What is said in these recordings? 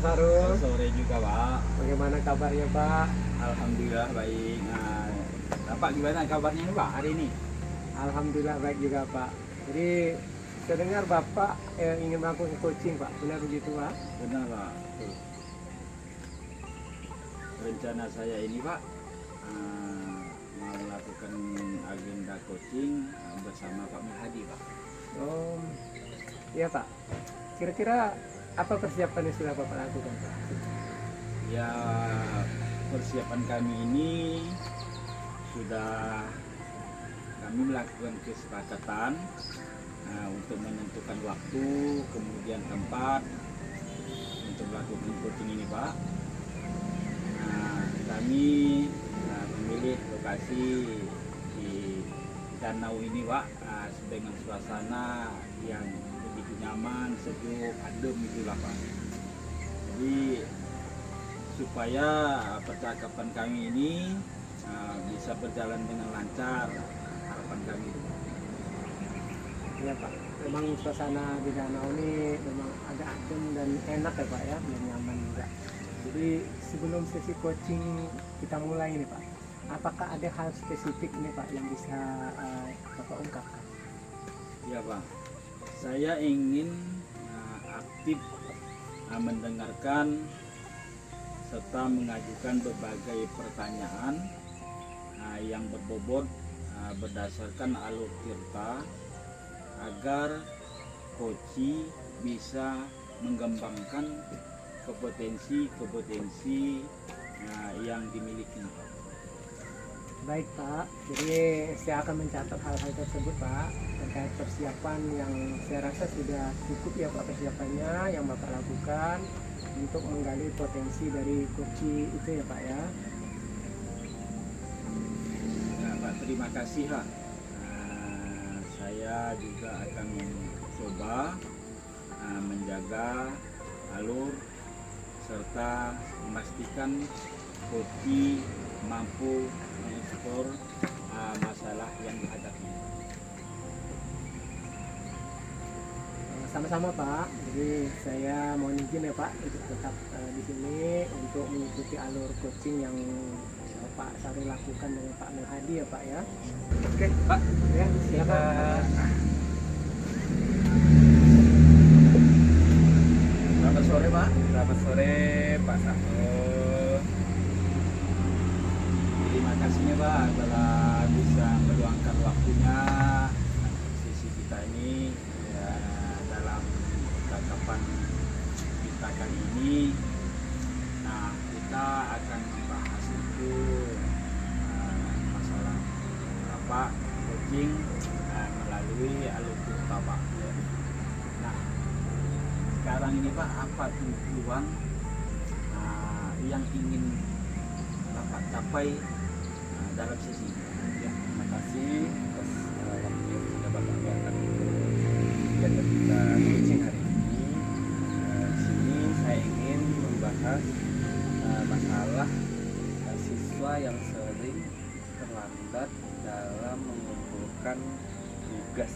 Sarul. Sore juga Pak. Bagaimana kabarnya Pak? Alhamdulillah baik. Nah, Bapak gimana kabarnya nih Pak hari ini? Alhamdulillah baik juga Pak. Jadi saya dengar Bapak ingin melakukan coaching Pak, benar begitu Pak? Benar Pak. Tuh. Rencana saya ini Pak mau melakukan agenda coaching bersama Pak Mahadi Pak. Oh, iya Pak. Kira-kira apa persiapan yang sudah Bapak lakukan Pak? Ya persiapan kami ini sudah kami melakukan kesepakatan untuk menentukan waktu, kemudian tempat untuk melakukan coaching ini Pak. Kami memilih lokasi di danau ini Pak, dengan suasana yang begitu nyaman, sejuk, adem itulah Pak. Jadi supaya percakapan kami ini bisa berjalan dengan lancar, harapan kami. Iya Pak. Memang suasana di danau ini memang agak adem dan enak ya Pak ya, dan nyaman juga. Jadi sebelum sesi coaching kita mulai ini Pak, apakah ada hal spesifik ini Pak yang bisa Bapak ungkapkan? Ya Pak, saya ingin aktif mendengarkan serta mengajukan berbagai pertanyaan yang berbobot berdasarkan alur tirta agar coachi bisa mengembangkan kompetensi yang dimiliki. Baik Pak, jadi saya akan mencatat hal-hal tersebut Pak terkait persiapan yang saya rasa sudah cukup ya Pak persiapannya yang Bapak lakukan untuk menggali potensi dari coachi itu ya Pak ya. Ya Pak, terima kasih Pak. Saya juga akan mencoba menjaga alur serta memastikan coachi mampu mengekspor masalah yang dihadapi. Sama-sama Pak, jadi saya mohon izin ya Pak untuk tetap di sini untuk mengikuti alur coaching yang Pak Sarul lakukan dengan Pak Mahadi ya Pak ya. Oke Pak, Ya silakan. selamat sore Pak. Selamat sore Pak Sarul. Terima kasihnya Pak telah bisa meluangkan waktunya sisi kita ini ya, dalam percakapan kita kali ini. Nah, kita akan membahas itu masalah Bapak coaching melalui alur tirta Pak. Nah, sekarang ini Pak, apa tujuan yang ingin Bapak capai dalam sesi ini? Ya, terima kasih atas waktu yang sudah Bapak luangkan untuk kegiatan kita coaching hari ini. Di sini saya ingin membahas masalah siswa yang sering terlambat dalam mengumpulkan tugas.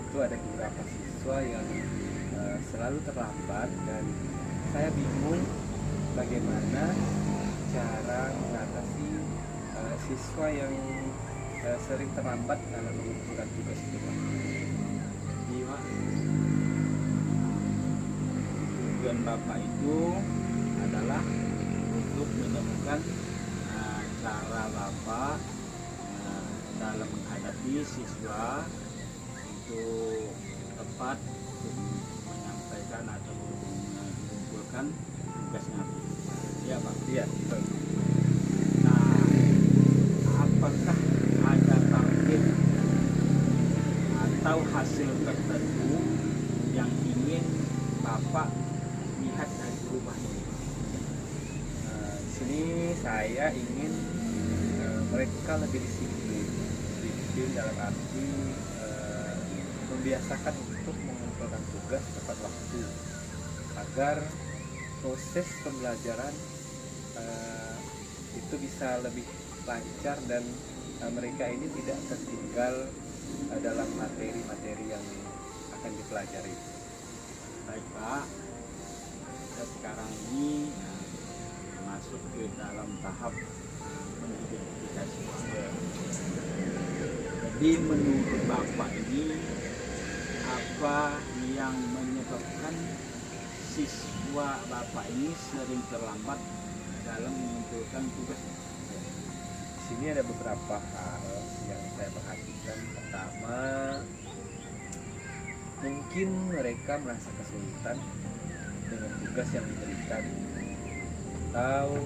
Itu ada beberapa siswa yang selalu terlambat dan saya bingung bagaimana cara mengatasi siswa yang sering terlambat dalam mengumpulkan tugas itu Pak. Iya, tujuan Bapak itu adalah untuk menemukan cara Bapak dalam menghadapi siswa untuk tepat untuk menyampaikan atau mengumpulkan tugasnya. Iya Pak. Iya, betul. Nah, apakah ada target atau hasil tertentu yang ingin Bapak lihat dari rumah ini? Di sini saya ingin mereka lebih disiplin. Disiplin dalam arti membiasakan untuk mengumpulkan tugas tepat waktu agar proses pembelajaran itu bisa lebih lancar dan mereka ini tidak tertinggal dalam materi-materi yang akan dipelajari. Baik Pak, kita sekarang ini masuk ke dalam tahap mengidentifikasi siswa. Jadi menurut Bapak ini apa yang menyebabkan siswa Bapak ini sering terlambat dalam mengumpulkan tugas? Di sini ada beberapa hal yang saya perhatikan. Pertama, mungkin mereka merasa kesulitan dengan tugas yang diberikan, atau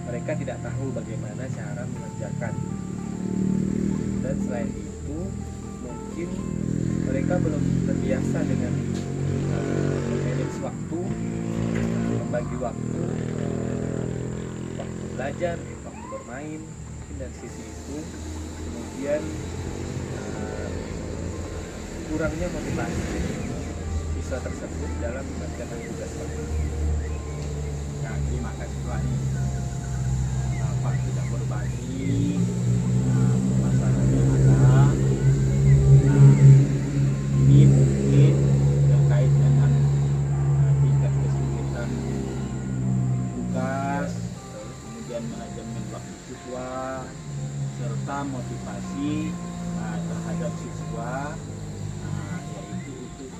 mereka tidak tahu bagaimana cara mengerjakan. Dan selain itu, mungkin mereka belum terbiasa dengan manage waktu, membagi waktu, waktu belajar, waktu bermain. Mungkin dari sisi itu, kemudian kurangnya motivasi siswa tersebut dalam mengerjakan tugas. Nah, terima kasih Pak. Bapak tidak berbagi masalahnya ada. Ini mungkin terkait dengan tingkat kesulitan tugas, kemudian manajemen waktu siswa, serta motivasi terhadap siswa, yaitu untuk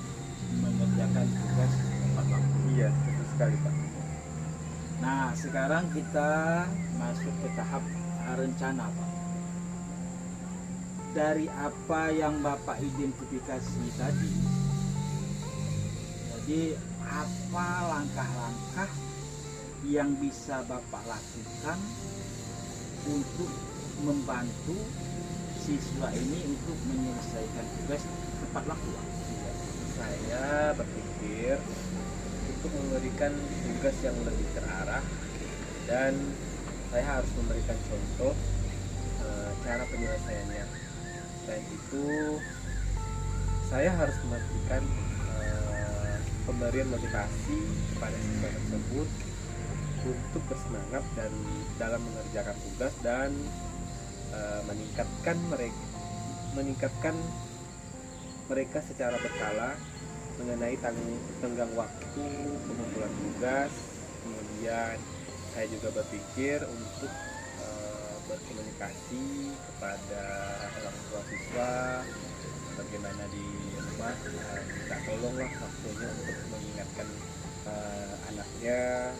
mengerjakan tugas tepat waktu. Iya, betul sekali Pak. Nah, sekarang kita masuk ke tahap rencana, Pak. Dari apa yang Bapak identifikasi tadi, jadi apa langkah-langkah yang bisa Bapak lakukan untuk membantu siswa ini untuk menyelesaikan tugas tepat waktu, Pak? Saya berpikir untuk memberikan tugas yang lebih terarah, dan saya harus memberikan contoh cara penyelesaiannya. Selain itu, saya harus memberikan pemberian motivasi kepada siswa tersebut untuk bersemangat dan dalam mengerjakan tugas, dan meningkatkan mereka secara berkala mengenai tenggang waktu pengumpulan tugas. Kemudian saya juga berpikir untuk berkomunikasi kepada orang tua siswa bagaimana di rumah minta tolonglah waktunya untuk mengingatkan anaknya.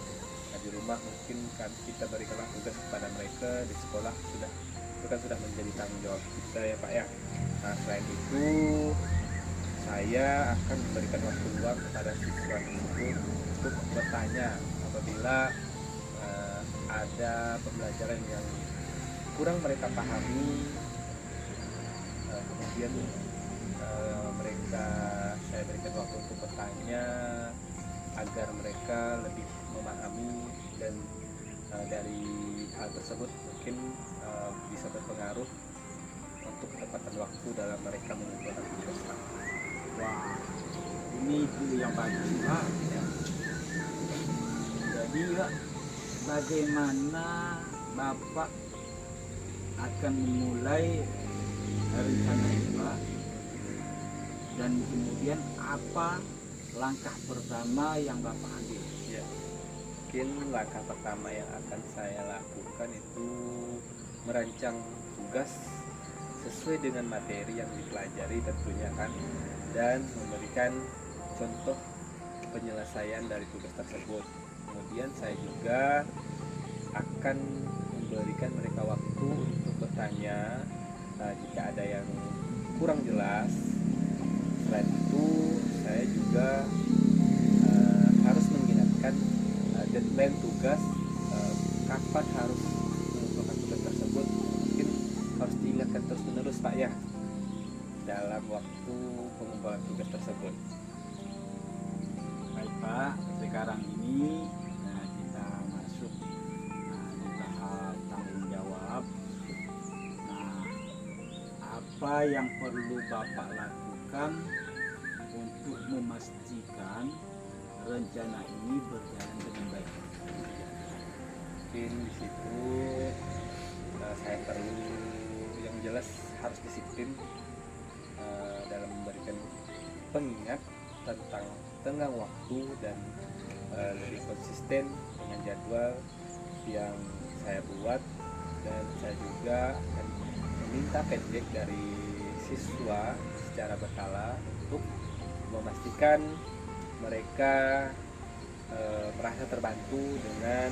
Nah, di rumah mungkin kan kita berikanlah tugas kepada mereka, di sekolah itu kan sudah menjadi tanggung jawab kita ya Pak ya. Nah, selain itu saya akan memberikan waktu luang kepada siswa tersebut untuk bertanya apabila ada pembelajaran yang kurang mereka pahami. Kemudian saya berikan waktu untuk bertanya agar mereka lebih memahami, dan dari hal tersebut mungkin bisa berpengaruh untuk ketepatan waktu dalam mereka mengumpulkan tugas. Wah, ini itu yang bagus, Pak. Ya. Jadi Pak, bagaimana Bapak akan memulai rencana ini, Pak? Dan kemudian apa langkah pertama yang Bapak ambil? Ya, mungkin langkah pertama yang akan saya lakukan itu merancang tugas sesuai dengan materi yang dipelajari tentunya kan, dan memberikan contoh penyelesaian dari tugas tersebut. Kemudian saya juga akan memberikan mereka waktu untuk bertanya jika ada yang kurang jelas. Selain itu, saya juga harus mengingatkan deadline tugas, kapan harus mengumpulkan tugas tersebut. Mungkin harus diingatkan terus-menerus Pak ya dalam waktu pengumpulan tugas tersebut. Baik Pak, sekarang ini kita masuk di tahap tanggung jawab. Nah, apa yang perlu Bapak lakukan untuk memastikan rencana ini berjalan dengan baik? Mungkin di situ saya perlu yang jelas harus disiplin dalam memberikan pengingat tentang tenggang waktu dan lebih konsisten dengan jadwal yang saya buat, dan saya juga akan meminta feedback dari siswa secara berkala untuk memastikan mereka merasa terbantu dengan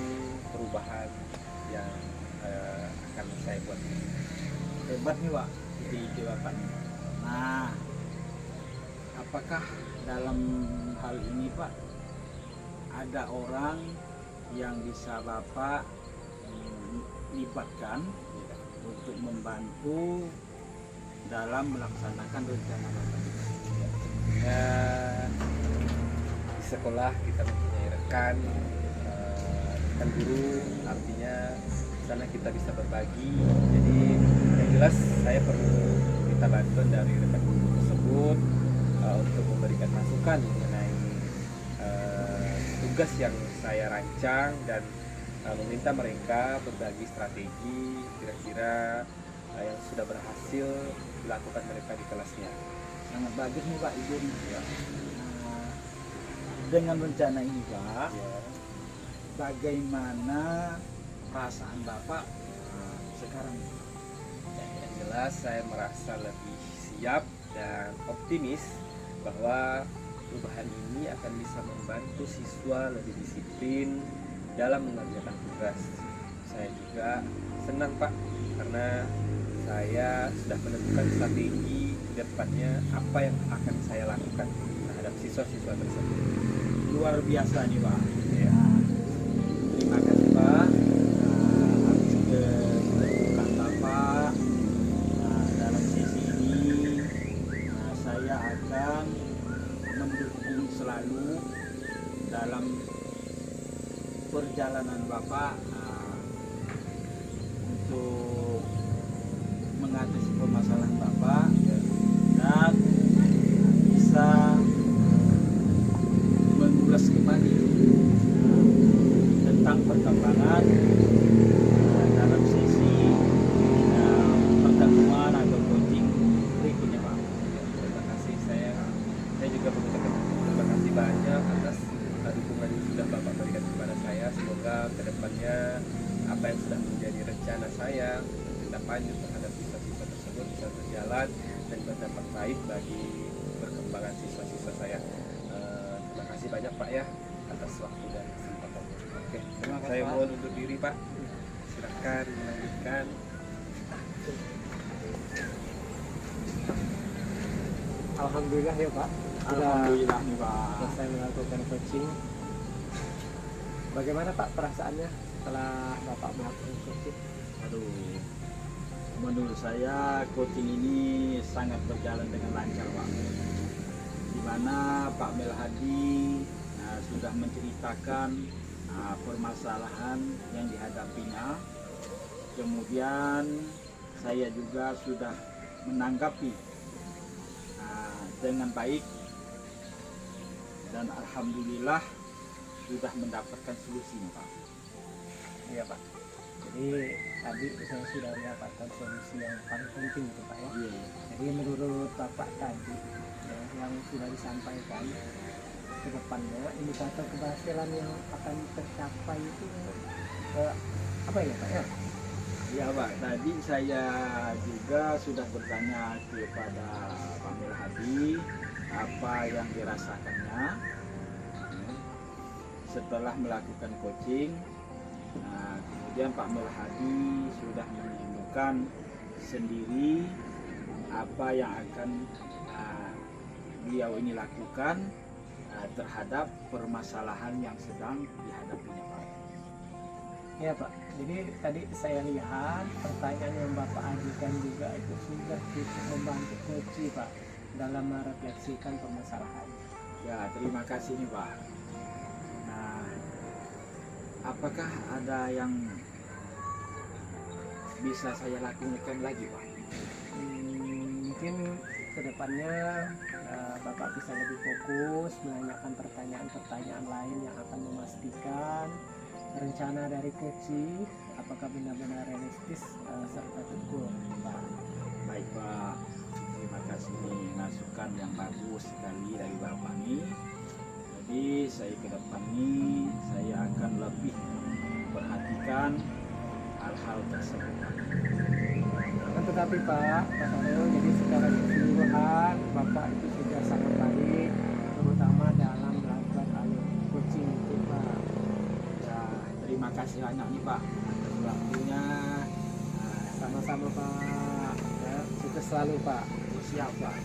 perubahan yang akan saya buat. Hebat nih Pak, ide Bapak nih. Nah, apakah dalam hal ini Pak ada orang yang bisa Bapak libatkan untuk membantu dalam melaksanakan rencana Bapak? Ya, di sekolah kita mempunyai rekan guru, artinya di sana kita bisa berbagi. Jadi yang jelas saya perlu minta bantuan dari rekan guru tersebut untuk memberikan masukan mengenai tugas yang saya rancang, dan meminta mereka berbagi strategi kira-kira yang sudah berhasil dilakukan mereka di kelasnya. Sangat bagus nih Pak ide nih. Nah, dengan rencana ini Pak, Ya. bagaimana perasaan Bapak sekarang? Yang jelas saya merasa lebih siap dan optimis bahwa perubahan ini akan bisa membantu siswa lebih disiplin dalam mengerjakan tugas. Saya juga senang Pak, karena saya sudah menentukan strategi ke depannya apa yang akan saya lakukan terhadap siswa-siswa tersebut. Luar biasa nih Pak. Ya. Terima kasih Pak. Habis kebutuhan Bapak dalam sesi ini, saya akan mendukung selalu dalam perjalanan Bapak untuk mengatasi permasalahan Bapak dan bisa mengulas kembali tentang perkembangan dalam sesi pertemuan atau coaching berikutnya Pak. Terima kasih, saya juga mengucapkan terima kasih banyak atas dukungan yang sudah Bapak berikan kepada saya. Semoga kedepannya apa yang sudah menjadi rencana saya tindak lanjut terhadap siswa-siswa tersebut bisa berjalan dan berdampak baik bagi perkembangan siswa-siswa saya. Terima kasih banyak Pak ya atas waktu dan kesempatannya. Oke, Terima kasih, saya Pak. mohon undur diri Pak. Silakan melanjutkan. Alhamdulillah ya Pak, sudah Alhamdulillah nih Pak. selesai melakukan coaching. Bagaimana Pak perasaannya setelah Bapak melakukan coaching? Aduh, menurut saya coaching ini sangat berjalan dengan lancar Pak. Di mana Pak Melhadi sudah menceritakan permasalahan yang dihadapinya. Kemudian saya juga sudah menanggapi dengan baik, dan alhamdulillah sudah mendapatkan solusinya Pak. Iya Pak. Jadi tadi saya sudah mendapatkan solusi yang paling penting itu Pak ya. Iya. Jadi menurut Bapak tadi ya, yang sudah disampaikan, ke depannya indikator keberhasilan yang akan tercapai itu apa ya Pak ya? Ya Pak, tadi saya juga sudah bertanya kepada Pak Melhadi apa yang dirasakannya setelah melakukan coaching. Kemudian Pak Melhadi sudah menemukan sendiri apa yang akan beliau ini lakukan terhadap permasalahan yang sedang dihadapinya Pak. Ya Pak, jadi tadi saya lihat pertanyaan yang Bapak ajukan juga itu sudah cukup membantu coach Pak dalam merefleksikan permasalahan. Ya, terima kasih nih Pak. Nah, apakah ada yang bisa saya lakukan lagi Pak? Mungkin kedepannya Bapak bisa lebih fokus menanyakan pertanyaan-pertanyaan lain yang akan memastikan rencana dari coaching apakah benar-benar realistis serta teguh Pak. Baik Pak, terima kasih nih masukan yang bagus sekali dari Bapak nih. Jadi saya ke depan ini saya akan lebih perhatikan hal-hal tersebut. Akan tetapi Pak Sarul, jadi secara keseluruhan Bapak itu sudah sangat baik, terutama dalam melakukan alur coaching itu Pak. Ya, terima kasih banyak nih Pak atas waktunya. Sama-sama Pak, ya, sukses selalu Pak. Siap Pak.